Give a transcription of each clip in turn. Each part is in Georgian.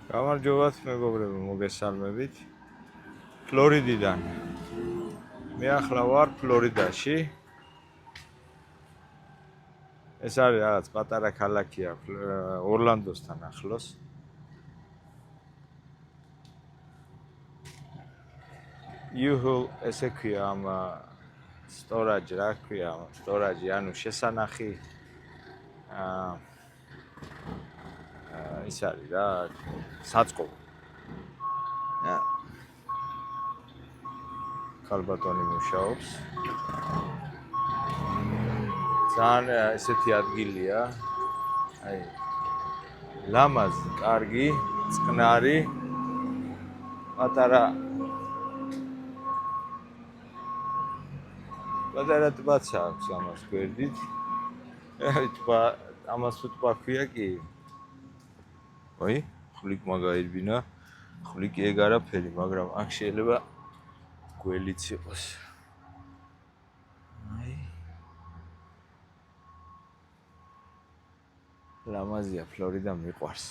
გამარჯობათ მეგობრებო, მოგესალმებით. ფლორიდიდან. მე ახლა ვარ ფლორიდაში. ეს არის რაღაც პატარა ქალაქია ორლანდოსთან ახლოს. ესე ქვია ამ storage, რა ქვია, storage, ანუ შესანახი ის არის რა, საწყობი. ქალბატონი მუშაობს. ძალიან ესეთი ადგილია. აი ლამაზი, კარგი, წყნარი, პატარა ტბაც აქვს ამას გვერდით. ტბა, ამას ტბა ქვია კი. ой, ხვლიკ მაგაირბინა, ხვლიკი ეგ არაფერი, მაგრამ აქ შეიძლება გველიც იყოს. აი. ლამაზია, ფლორიდა მიყვარს.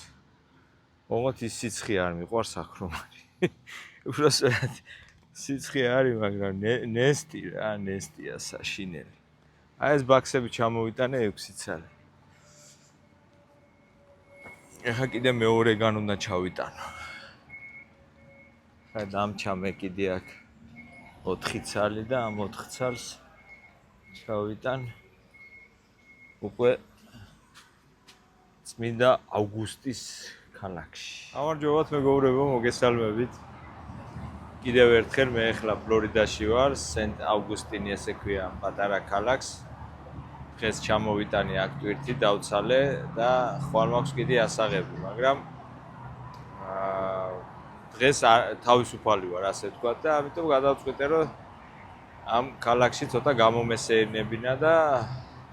ოღონდ ის სიცხე არ მიყვარს აქ რომ არის. უბრალოდ სიცხე არის, მაგრამ ნესტი რა, ნესტია საშინელი. აი ეს ბაქსები ჩამოვიტანე 6 წელი. ეხა კიდე მეორეგან უნდა ჩავიტანო. ხა დამჩამე კიდე აქ 4 წელი და ამ 4 წელს ჩავიტან უკვე წმინდა აუგუსტის ქალაქში. გამარჯობათ მეგობრებო, მოგესალმებით. კიდევ ერთხელ მე ახლა ფლორიდაში ვარ, სენტ აუგუსტინი ესე ქვია პატარა ქალაქს. დღეს ჩამოვიტანი აქ ტვირთი, დავცალე და ხვალ მაქვს კიდე ასაღები, მაგრამ დღეს თავისუფალი ვარ, ასე ვთქვათ და ამიტომ გადავწყვიტე, რომ ამ ქალაქში ცოტა გამომესეირნებინა და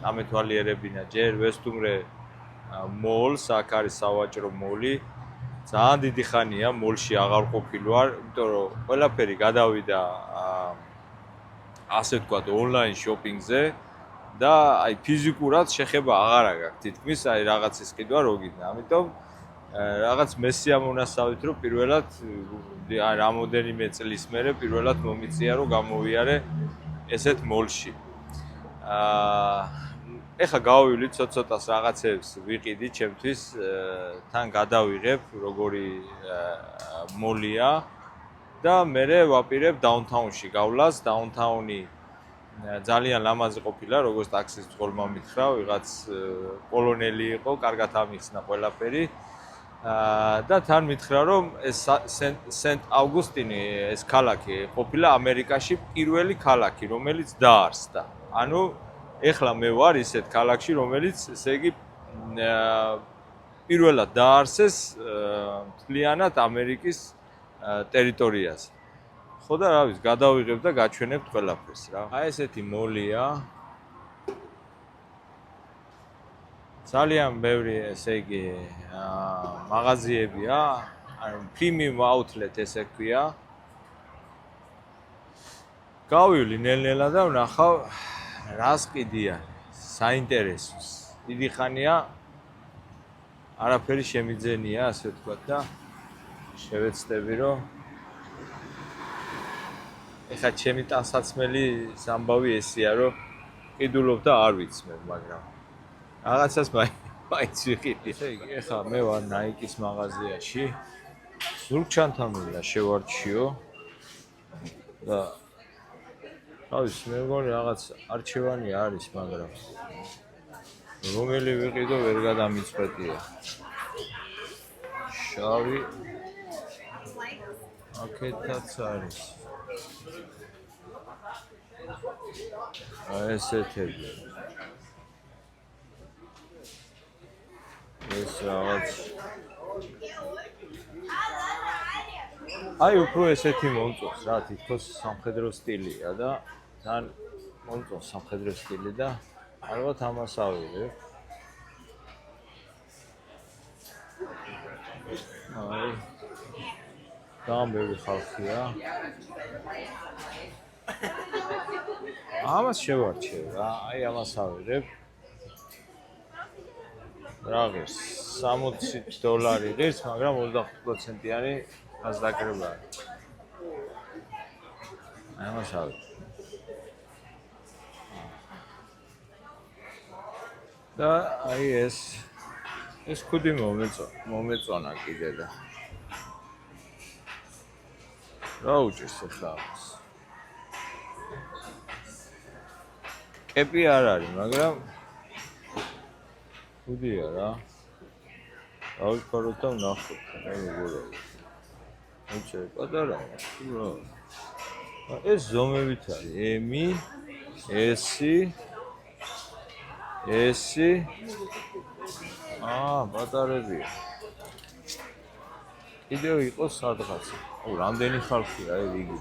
ამეთვალიერებინა. ჯერ ვესტუმრე მოლს, აქ არის სავაჭრო მოლი. ძალიან დიდი ხანია მოლში აღარ ყოფილი ვარ, იმიტომ რომ ყველაფერი გადავიდა ასე ვთქვათ ონლაინ შოპინგზე და აი ფიზიკურად შეხება აღარ აქვს. თითქმის აი რაღაცის კიდვა რო გინდა. ამიტომ რაღაც მესიამონასავით რომ პირველად აი რამოდენიმე წლის მერე პირველად მომიწია რომ გამოვიარე ესეთ მოლში. ეხა გავივლი ცოტ-ცოტას რაღაცებს ვიყიდი ჩემთვის, თან გადავიღებ როგორი მოლია და მერე ვაპირებ დაუნთაუნში გავლას. დაუნთაუნი ძალიან ლამაზი ყოფილა, როგორც ტაქსის მძღოლმა მითხრა, ვიღაც პოლონელი იყო, კარგად ამიხსნა ყველაფერი. და თან მითხრა, რომ ეს სენტ აუგუსტინი, ეს ქალაქი ყოფილა ამერიკაში პირველი ქალაქი, რომელიც დაარსდა. ანუ ეხლა მე ვარ ისეთ ქალაქში, რომელიც ესე იგი პირველად დაარსეს მთლიანად ამერიკის ტერიტორიაზე. ხო და რა ვიცი, გადავიღებ და გაჩვენებთ ყველაფერს რა. აი ესეთი მოლია. ძალიან ბევრი ესე იგი მაღაზიებია, ანუ პრიმიუმ აუთლეტ ესე ქვია. გავივლი ნელ-ნელა და ვნახავ რას ყიდია, საინტერესოს. დიდი ხანია არაფერი შემიძენია, ასე ვთქვათ და შევეცდები, რომ ეხლა ჩემი ტანსაცმელი ამბავი ესეა, რომ ყიდულობ და არ ვიცმებ, მაგრამ რაღაცას მაინც ვიყიდი. ესე იგი, ეხლა მე ვარ ნაიკის მაღაზიაში. ზურგჩანთამი შევარჩიო და თავის მე მგონი რაღაც არჩევანი არის, მაგრამ რომელი ვიყიდო ვერ გადამიწყვეტია. შავი აქეთაც არის. აი ესეთები. ეს რაღაც აი უფრო ესეთი მომწონს რა, თითქოს სამხედრო სტილია და თან მომწონს სამხედრო სტილი და ალბათ ამას ავიღებ. აი ძალიან ბევრი ხალხია. ამას შევარჩევ რა, აი ამას ავიღებ. რა ღირს $60 ღირს, მაგრამ 25%-იანი გაზდაკრება არის. აი ამას ავი. და აი ეს ქუდი მომეწონა კიდე და რა უჭირს ახლა ამას? კეპი არ არის, მაგრამ ქუდია რა. დავიფაროთ და ვნახოთ, აი როგორ არის. ეჩე პატარაა, თუ რა. ეს ზომებით არის M, S, პატარებია. კიდევ იყოს სადღაცა. რამდენი ხალხია აი რიგი.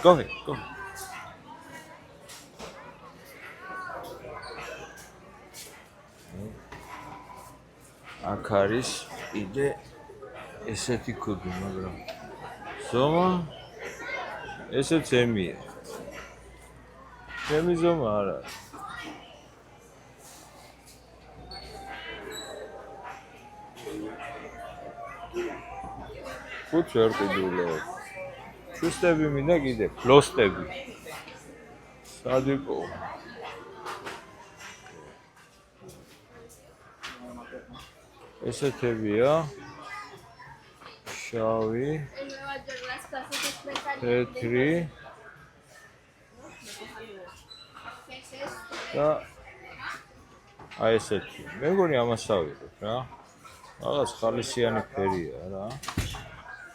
Go ahead. აქ არის კიდე ესეთი ქუდი, მაგრამ ზომა ესეც M-ია. ჩემი ზომა არ არის. ხუთს ვერ ყიდულობ. შუსტები მინდა კიდე, ფლოსტები. სად იყო? ესეთებია. შავი. თეთრი. და აი ესეთი. მე მგონი ამას ავიღებ რა. რაღაც ხალისიანი ფერია რა.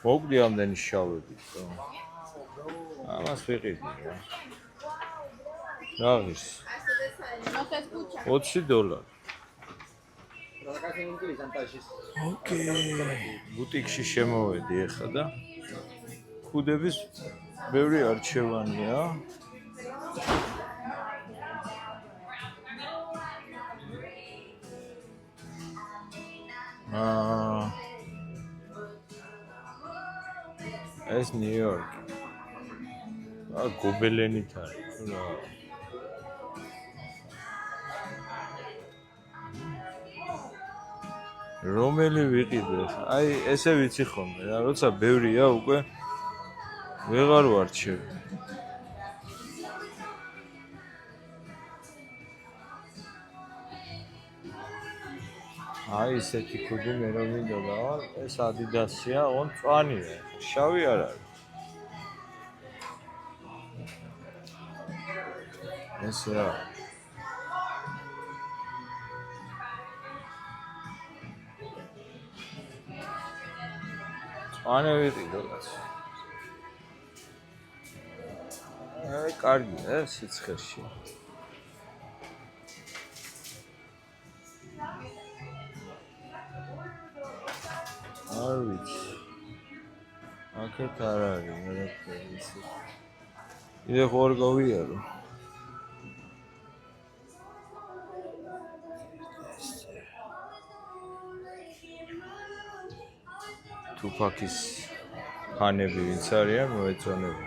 მოგვდი ამდენი შავები. ამას ვიყიდი რა. რა ღირს? $20. ოკეი. ბუტიკში შემოვედი ახლა და ქუდების ბევრი არჩევანია. ეს ნიუ-იორკი. გობელენით არის, რა. რომელი ვიყიდე? აი, ესე ვიცი ხოლმე რა, როცა ბევრია უკვე ვეღარ ვარჩევ. აი, ესეთი ქუდი მე რომ მინდოდა, ეს Adidas-ია, on მწვანეა, შავი არ არის. ეს რა? მწვანე ვიყიდო კაც. აი, კარგია, სიცხეში. არ ვიცი. აქეთ არ არის, მე რა ვქნა ისე. კიდე ხوار გავიარო. თუფაკის ფანები ვინც არიან, მოეწონება.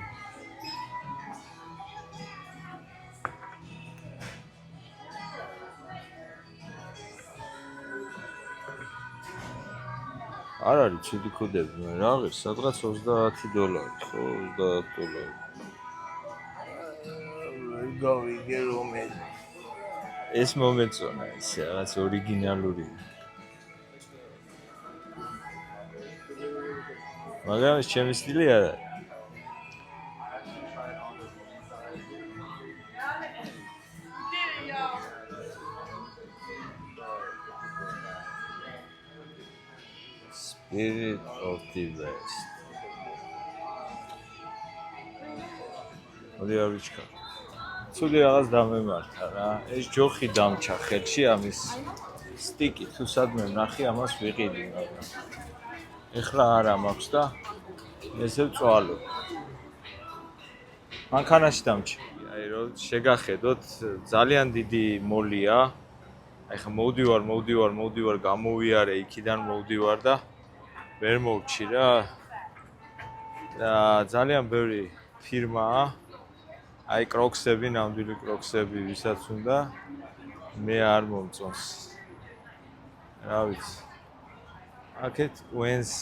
არ არის ცუდი ქუდები, მაგრამ რა ღირს, სადღაც $30, ხო, $30. გავიგე რომელი. ეს მომეწონა, ისე რაღაც ორიგინალური. მაგრამ ეს ჩემი სტილი არ არის. Spirit of the West. მოდი არ ვიჩქარ. ცუდი რაღაც დამემართა რა. ეს ჯოხი დამჩა ხელში ამის სტიკი თუ სადმე ვნახე ამას ვიყიდი, მაგრამ ეხლა არა მაქვს და ესე ვწვალო. მანქანაში დამჩა. აი რომ შეგახედოთ, ძალიან დიდი მოლია. აი ხა მოვდივარ, გამოვიარე იქიდან მოვდივარ და ვერ მოვჩი რა. და ძალიან ბევრი ფირმაა. აი კროქსები, ნამდვილი კროქსები, ვისაც უნდა მე არ მომწონს. რა ვიცი. აქეთ UNC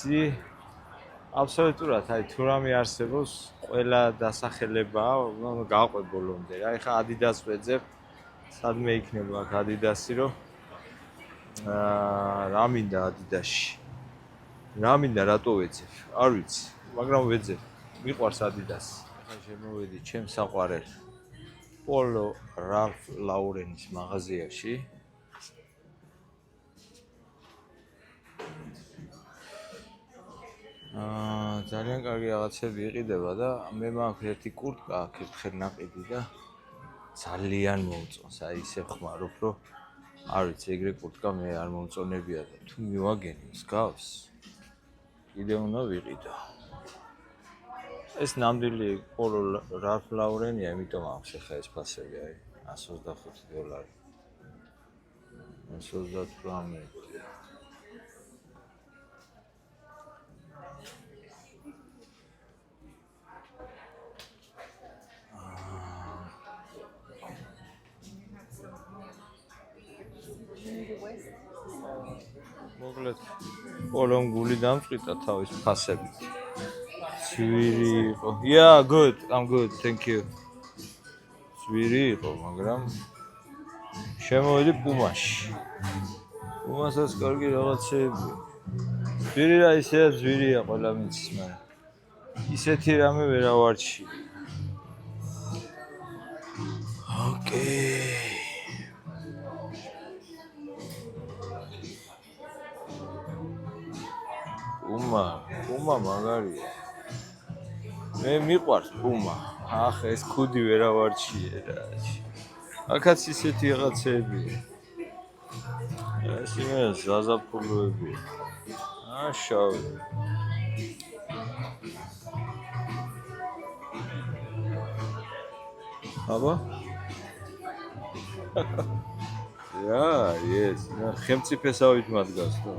აბსოლუტურად, აი თუ რამე არსებობს, ყველა დასახელებაა, გავყვე ბოლომდე რა. ეხა Adidas ვეძებ, სადმე იქნება აქ Adidas-ი, რომ რა მინდა Adidas-ში. რა მინდა რატო ვეძებ? არ ვიცი, მაგრამ ვეძებ. მიყვარს Adidas. ეხა შემოვედი ჩემს საყვარელ Polo Ralph Lauren-ის მაღაზიაში. ძალიან კარგი რაღაცები იყიდება და მე მაქვს ერთი კურტკა აქ ერთხელ ნაყიდი და ძალიან მომწონს. აი ისე ხმარობ, რომ არ ვიცი, ეგრე კურტკა მე არ მომწონებია და თუ მივაგენი მსგავს, კიდე უნდა ვიყიდო. ეს ნამდვილი Polo Ralph Lauren-ია, იმიტომ აქვს ახლა ეს ფასები, აი $125. 128. მოკლედ Polo-მ გული დამწყვიტა თავის ფასებით. ძვირი იყო. Yeah, good. I'm good. Thank you. ძვირი იყო, მაგრამ შემოვედი Puma-ში. Puma-საც კარგი რაღაცეები. ძვირი რა ისეა, ძვირია ყველა მიცის, მაგრამ ისეთი რამე ვერავარჩი. Okay. Puma მაგარია. მე მიყვარს Puma. ახ ეს ქუდი ვერავარჩიე რა. აქაც ისეთი რაღაცეებია. ეს იმე ზაზაფხულოებია. შავი. აბა? yes. ხელმწიფესავით მადგას ხო?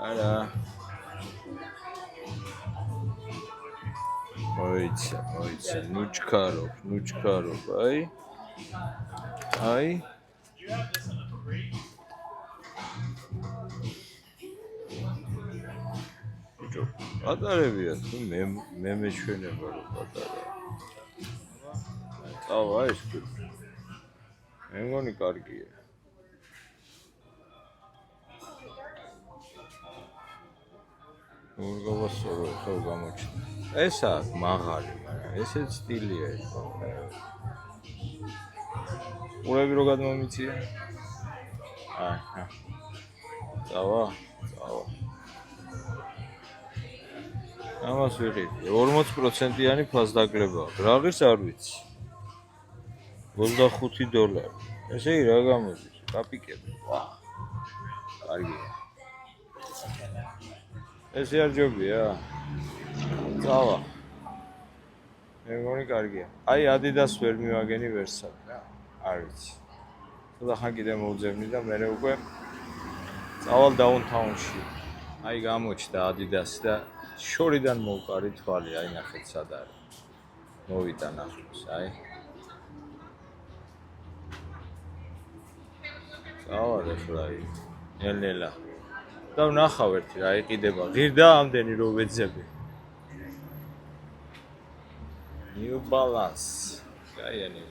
არა. მოიცა, ნუჩქარობ, აი. ბიჭო, პატარებია თუ მე მეჩვენება რომ პატარა. წავა ეს თუ. მე მგონი კარგია. ორგავასორო ხელ გამოჩნდა. ეს აქ მაღალი, მაგრამ ესეც სტილია ეს. ყურები რო გადმომიწია? აჰა. წავა. ამას ვიყიდი. 40%-იანი ფასდაკლება. რა ღირს არ ვიცი. $25. ესე იგი რა გამოდის? კაპიკები. ვაჰ. კარგია. ესე არ ჯობია. წავა. მე მგონი კარგია. აი Adidas ვერ მივაგენი ვერსად რა. არ ვიცი. ცოტა ხან კიდე მოვძებნი და მე უკვე წავალ Downtown-ში. აი გამოჩნდა Adidas და შორიდან მოვყარი თვალი, აი ნახეთ სად არის. მოვიდა ნახოს, აი. წავალ ახლა აი. ნელ-ნელა. და ვნახავ ერთი რა იყიდება. ღირდა ამდენი რო ვეძები. New Balance. კაიანი.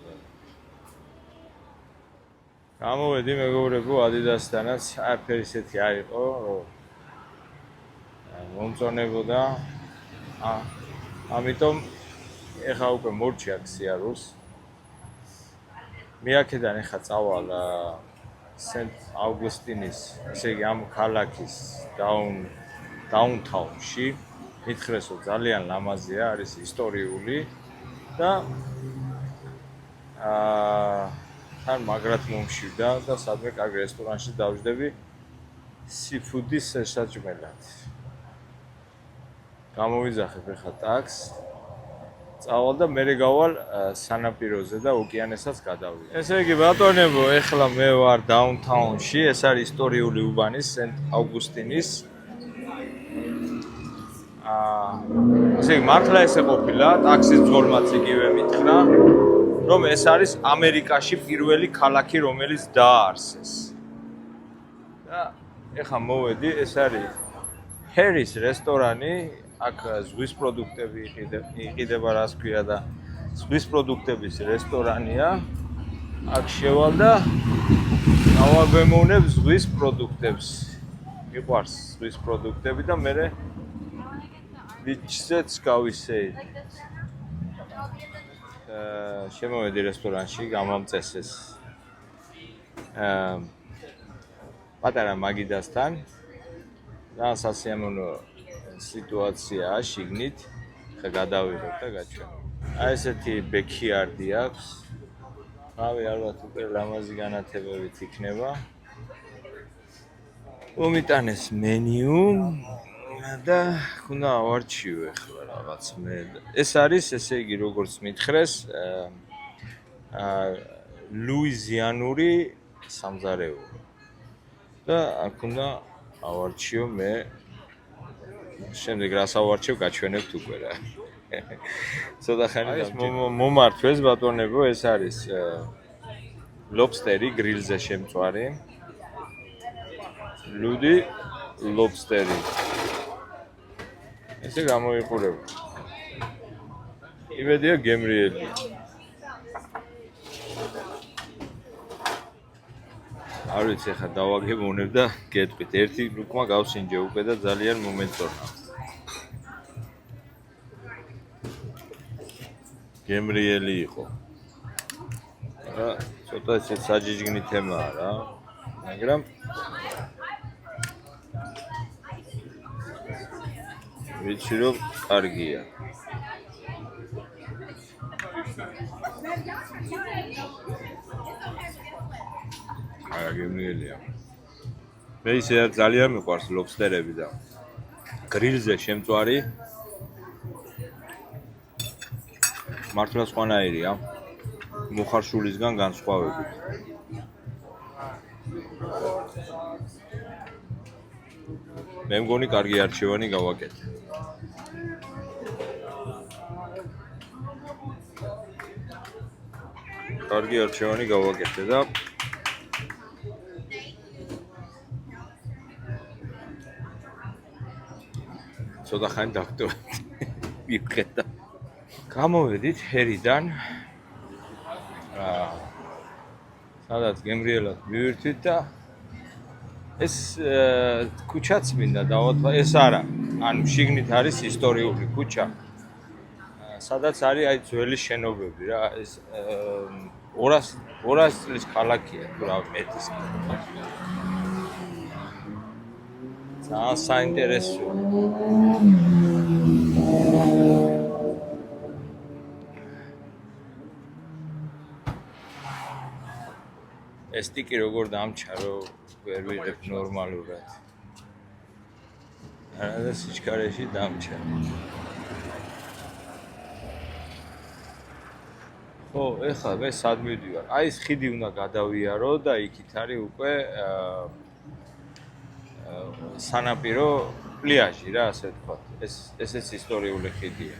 გამოვედი მეგობრებო Adidas-დანაც, არაფერი ისეთი არ იყო, რომ მომწონებოდა. ამიტომ ეხა უკვე მორჩი აქ სიარულს. მე აქედან ეხა წავალ Saint Augustine's, ესე იგი ამ ქალაქის Downtown-ში. მითხრეს რომ ძალიან ლამაზია, არის ისტორიული და თან მაგრად მომშვიდა და სადმე კარგ რესტორანში დავждები seafood-ის შესაჭმელად. გამოვიძახებ ეხა ტაქსს. წავალ და მერე გავალ სანაპიროზე და ოკეანესაც გადავიდე. ესე იგი ბატონებო, ეხლა მე ვარ Downtown-ში, ეს არის ისტორიული უბანის Saint Augustine's. ესე მართლა ესე ყოფილა, ტაქსის მძღოლმაც იგივე მითხრა, რომ ეს არის ამერიკაში პირველი ქალაქი, რომელიც დააარსეს. და ეხლა მოვედი, ეს არის ჰერის რესტორანი, აქ ზღვის პროდუქტები იყიდება, რას ქვია და ზღვის პროდუქტების რესტორანია. აქ შევალ და გავაგვემოვნებ ზღვის პროდუქტებს. მიყვარს ზღვის პროდუქტები და მე ვიჩზეც გავისეირნე. შემოვედი რესტორანში, გამამწესეს. პატარა მაგიდასთან და სასიამოვნო სიტუაციაა შიგნით. ხა გადავიღებ და გაჩვენებ. აი ესეთი ბექიარდი აქვს. რავი, ალბათ უკვე ლამაზი განათებებით იქნება. მომიტანეს მენიუ და უნდა ავარჩიო ახლა რაღაც მე. ეს არის, ესე იგი, როგორც მითხრეს, ლუიზიანური სამზარეულო. და აქ უნდა ავარჩიო მე. შემდეგ რას ავარჩევ, გაჩვენებთ უკვე რა. ცოტა ხანი მომართვეს ბატონებო, ეს არის ლობსტერი გრილზე შემწვარი. ლუდი ლობსტერი. ესე გამოიყურება. იმედია გემრიელი. არ ვიცი, ხა დავაგებოვნებ და გეტყვით. ერთი რუკმა გავსინჯე უკვე და ძალიან მომეწონა. გემრიელი იყო. რა, ცოტა ესე საჯიჯგნი თემაა რა. მაგრამ ვიცი რომ კარგია. არა, გემრიელია. მე ისე ძალიან მიყვარს ლობსტერები და გრილზე შემწვარი. მართლა სხვანაირია. მოხარშულისგან განსხვავებით. მე მგონი კარგი არჩევანი გავაკეთე. კარგი არჩევანი გავაკეთე და ცოტა ხანი დავტოვეთ. მივხედა. გამოვედით ჰერიდან. სადაც გემრიელად მივირთვით და ეს ქუჩაც მინდა დავატყვა, ეს არა. ანუ შიგნით არის ისტორიული ქუჩა. სადაც არის აი ძველი შენობები რა, ეს 200 წლის ქალაქია, თუ რა მეტის. ძალიან საინტერესოა. ეს ტიკი როგორ დამჩა, რომ ვერ ვიღებ ნორმალურად. არა და სიჩქარეში დამჩა. ხო, ეხლა მე სად მივდივარ? აი ეს ხიდი უნდა გადავიარო და იქით არის უკვე სანაპირო პლიაჟი რა, ასე ვთქვათ. ესეც ისტორიული ხიდია.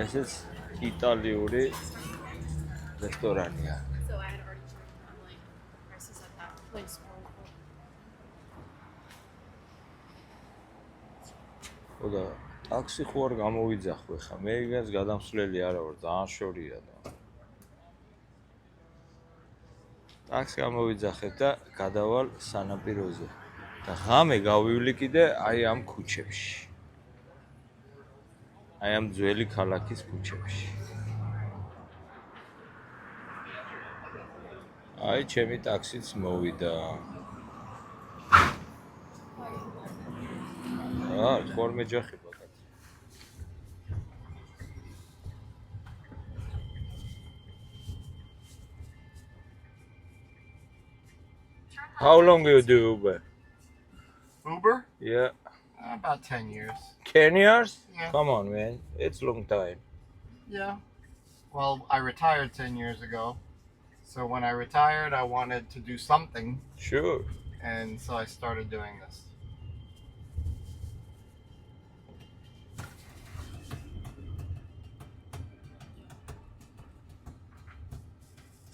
ესეც იტალიური რესტორანია. და ტაქსი ხო არ გამოვიძახო ხა, მე იგაც გადამსვლელი არა ვარ, ძალიან შორია და ტაქსი გამოვიძახეთ და გადავალ სანაპიროზე და ღამე გავივლი კიდე აი ამ ქუჩებში, აი ამ ძველი ქალაქის ქუჩებში. აი ჩემი ტაქსიც მოვიდა. Forme ჯახება კაცი. How long you do Uber? Uber? Yeah. About 10 years. 10 years? Yeah. Come on, man. It's a long time. Yeah. Well, I retired 10 years ago. So when I retired, I wanted to do something. Sure. and so I started doing this.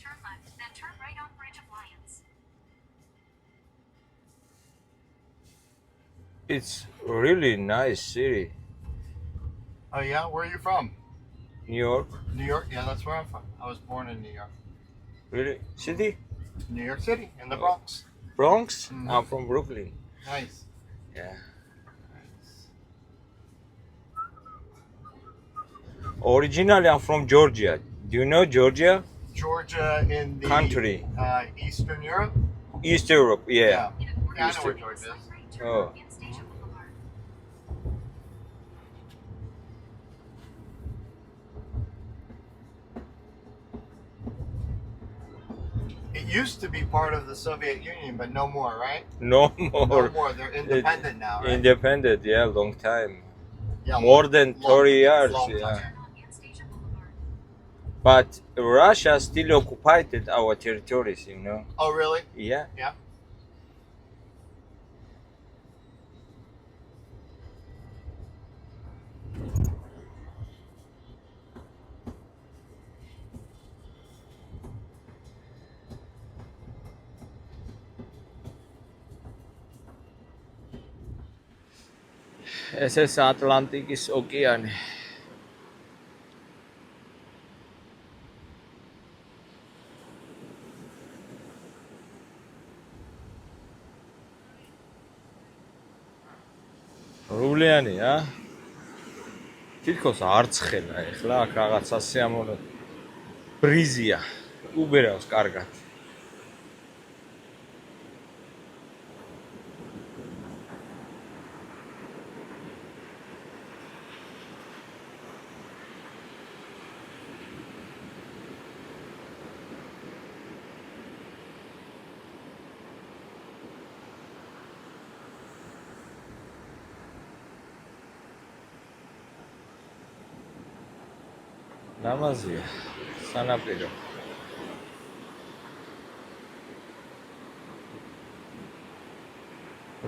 Turn left, then turn right on Bridge of Lions. It's really nice city. Oh yeah, where are you from? New York. New York. Yeah, that's where I'm from. I was born in New York. Really? City? New York City, in the Bronx. Bronx? Mhm. I'm from Brooklyn. Nice. Yeah. Originally, I'm from Georgia. Do you know Georgia? Georgia in the Country. Eastern Europe. East Europe, yeah. Yeah, In a quarter I know where mile, Georgia slight is. right turn Oh. on Penn Station Boulevard. It used to be part of the Soviet Union, but no more, right? No No more. more. They're independent now, right? Independent, yeah, long time. Yeah, More than 30 years, long yeah. time. Turn on Penn Station Boulevard. But Russia still occupied our territories, you know. Oh, really? Yeah. Yeah. ეს ატლანტიკის ოკეანე. რუვლიანია? თითქოს არცხელა ეხლა აქ რაღაც სასიამოვნო ბრიზია. უბერავს კარგად. ნამაზია სანაპირო.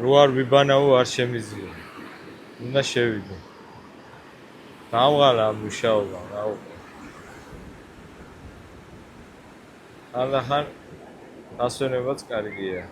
რო არ ვიბანაო არ შემიძლია. უნდა შევიდე. დავღალა მუშაობა, რა უკვე. ხანდახან დასვენებაც კარგია.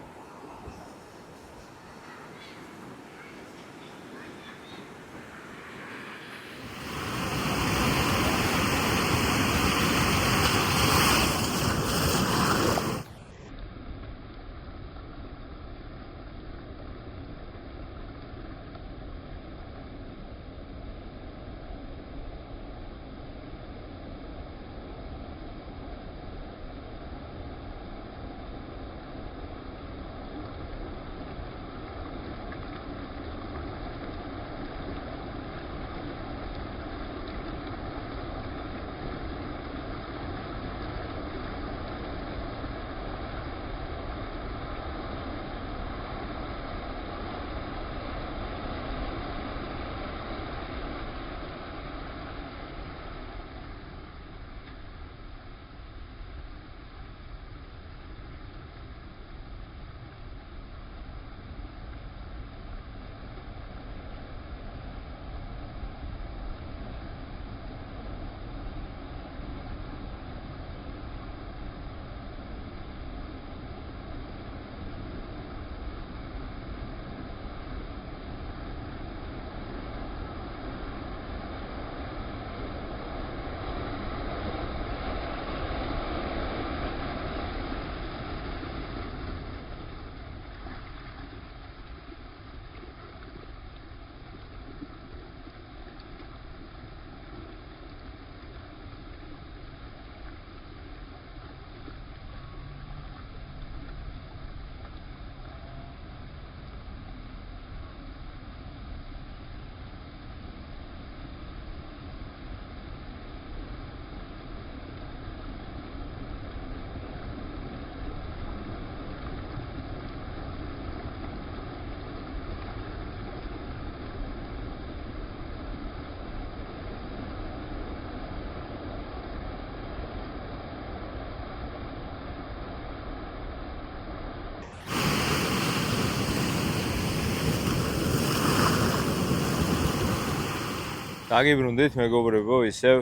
დაგიბრუნდით მეგობრებო, ისევ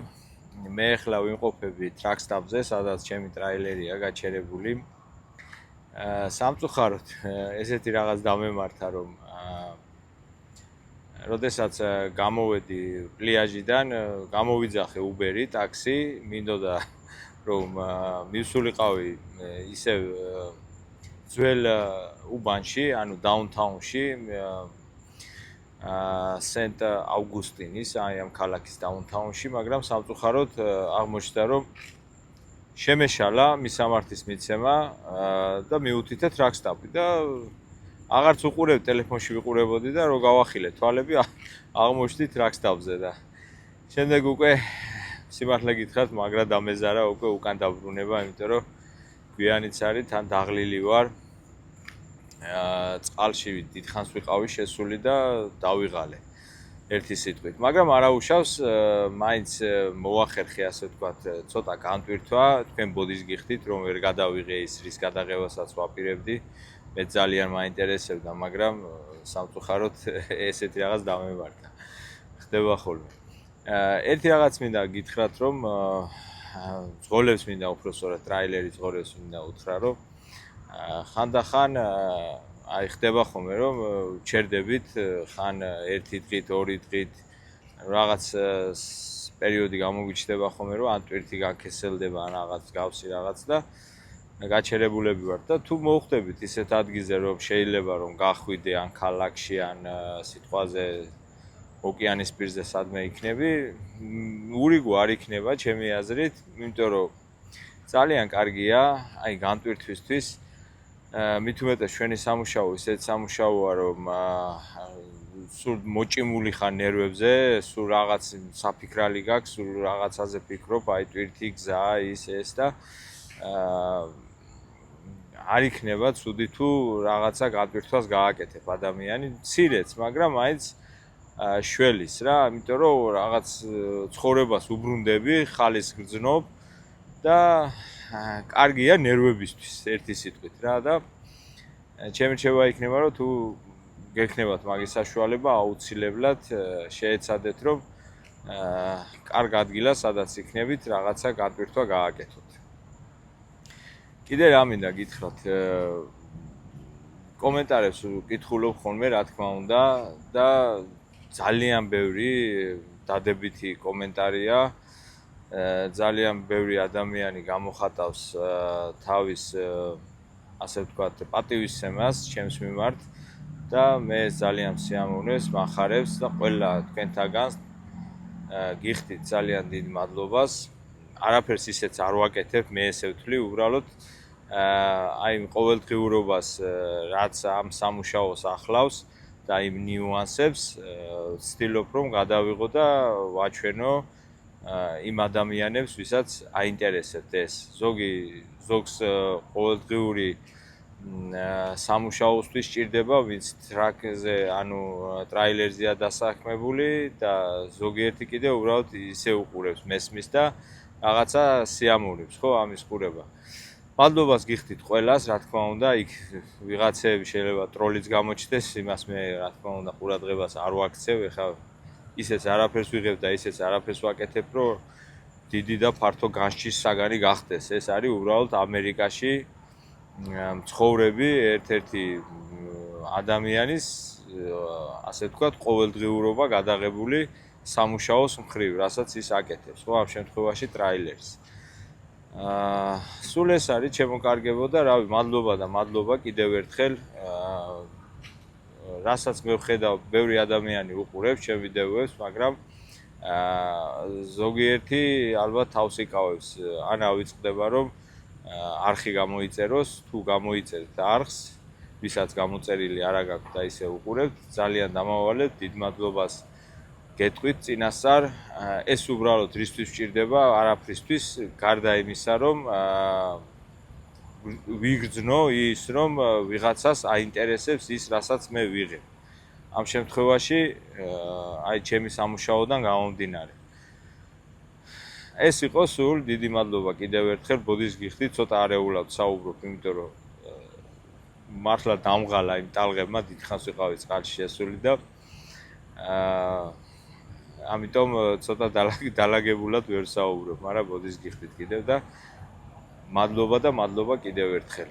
მე ახლა ვიმყოფები ტრაკსტაბზე, სადაც ჩემი ტრაილერია გაჩერებული. სამწუხაროდ ესეთი რაღაც დამემართა, რომ როდესაც გამოვედი პლიაჟიდან, გამოვიძახე Uber-ი, ტაქსი, მინდოდა რომ მივსულიყავი ისევ ძველ უბანში, ანუ დაუნთაუნში, სენტ აუგუსტინის, აი ამ ქალაქის დაუნთაუნში, მაგრამ სამწუხაროდ აღმოჩნდა, რომ შემეშალა მისამართის მიცემა და მიუთითე ტრაკსტაბი და აღარც უყურებ, ტელეფონში ვიყურებოდი და რო გავახილე თვალები, აღმოჩნდი ტრაკსტაბზე და შემდეგ უკვე სიმართლე გითხრათ, მაგრა დამეზარა უკვე უკან დაბრუნება, იმიტომ რომ გვიანიც არის, თან დაღლილი ვარ. წყალში დიდხანს ვიყავი შესული და დავიღალე ერთი სიტყვით. მაგრამ არაუშავს, მაინც მოახერხე, ასე ვთქვათ, ცოტა განტვირთვა, თქვენ ბოდის გიხდით, რომ ვერ გადავიღე ის, რის გადაღებასაც ვაპირებდი. მე ძალიან მაინტერესებდა, მაგრამ სამწუხაროდ ესეთი რაღაც დამემართა. ხდება ხოლმე. ერთი რაღაც მინდა გითხრათ, რომ ძღოლებს მინდა უბრალოდ ტრაილერის ძღოლებს მინდა უთხრა, რომ ხანდახან აი ხდება ხოლმე რომ ჩერდებით ხან ერთი დღით, ორი დღით რაღაც პერიოდი გამოგიჩნდება ხოლმე რომ ან ტვირთი გაქესელდება ან რაღაც გავსი რაღაც და გაჩერებულები ვართ და თუ მოხვდებით ისეთ ადგილზე რომ შეიძლება რომ გახვიდე ან ქალაქში ან სიტყვაზე ოკეანის პირზე სადმე იქნები, ურიგო არ იქნება ჩემი აზრით, იმიტომ რომ ძალიან კარგია აი განტვირთვისთვის. მით უმეტეს ჩვენი სამუშაო ისეთ სამუშაოა, რომ სულ მოჭიმული ხარ ნერვებზე, სულ რაღაც საფიქრალი გაქვს, სულ რაღაცაზე ფიქრობ, აი ტვირთი გზა ის ეს და არ იქნება ცუდი თუ რაღაცა განტვირთვას გააკეთებ ადამიანი, მცირეც, მაგრამ აიც შველის რა, იმიტომ რომ რაღაც ცხოვრებას უბრუნდები, ხალის გრძნობ და კარგია ნერვებისთვის ერთი სიტყვით რა და ჩემი რჩევა იქნება რომ თუ გექნებათ მაგის საშუალება აუცილებლად შეეცადეთ რომ კარგ ადგილას სადაც იქნებით რაღაცა განტვირთვა გააკეთოთ. კიდე რა მინდა გითხრათ, კომენტარებს ვკითხულობ ხოლმე რა თქმა უნდა და ძალიან ბევრი დადებითი კომენტარია. ძალიან ბევრი ადამიანი გამოხატავს თავის ასე ვთქვათ პატივისცემას ჩემს მიმართ და მე ძალიან სიამოვნებს, მახარებს და ყველა თქვენთაგანს გიხდით ძალიან დიდ მადლობას. არაფერს ისეც არ ვაკეთებ, მე ესე ვთვლი, უბრალოდ აი ყოველდღიურობას რაც ამ სამუშაოს ახლავს და იმ ნიუანსებს ვცდილობ რომ გადავიღო და ვაჩვენო იმ ადამიანებს, ვისაც აინტერესებთ ეს. ზოგს ყოველდღიური სამუშაოსთვის სჭირდება, ვინც ტრაკზე, ანუ ტრაილერზეა დასაქმებული და ზოგიერთი კიდე უბრალოდ ისე უყურებს, მესმის და რაღაცა სიამოვნებს, ხო, ამის ყურება. მადლობას გიხდით ყველას, რა თქმა უნდა, იქ ვიღაცები შეიძლება ტროლიც გამოჩნდეს, იმას მე რა თქმა უნდა ყურადღებას არ ვაქცევ, ეხლა ისეც არაფერს ვიღებ და ისეც არაფერს ვაკეთებ, რომ დიდი და ფართო განსჯის საგანი გახდეს. ეს არის უბრალოდ ამერიკაში მცხოვრები ერთ-ერთი ადამიანის, ასე ვთქვათ, ყოველდღიურობა გადაღებული სამუშაოს მხრივ, რასაც ის აკეთებს, ხო, ამ შემთხვევაში ტრაილერს. სულ ეს არის შემოკარგებო და რავი, მადლობა და მადლობა კიდევ ერთხელ. რასაც მე ვხედავ, ბევრი ადამიანი უყურებს ჩემ ვიდეოებს, მაგრამ ზოგიერთი ალბათ თავს იკავებს, ან ავიწყდება რომ არხი გამოიწეროს, თუ გამოიწერთ არხს, ვისაც გამოწერილი არა გაქვთ და ისე უყურებთ, ძალიან დამავალებთ, დიდ მადლობას გეტყვით წინასწარ. ეს უბრალოდ რისთვის ვჭირდება, არაფრისთვის, გარდა იმისა, რომ ვიგრძნო ის, რომ ვიღაცას აინტერესებს ის, რასაც მე ვიღებ. ამ შემთხვევაში აი ჩემი სამუშაოდან გამომდინარე. ეს იყო სულ დიდი მადლობა კიდევ ერთხელ ბოდის გიხდით, ცოტა არეულად საუბრობ, იმიტომ რომ მართლა დამღალა იმ ტალღებმა, დიდხანს ვიყავი წყალში შესული და ამიტომ ცოტა დალაგებულად ვერ საუბრობ, მაგრამ ბოდის გიხდით კიდევ და მადლობა კიდევ ერთხელ.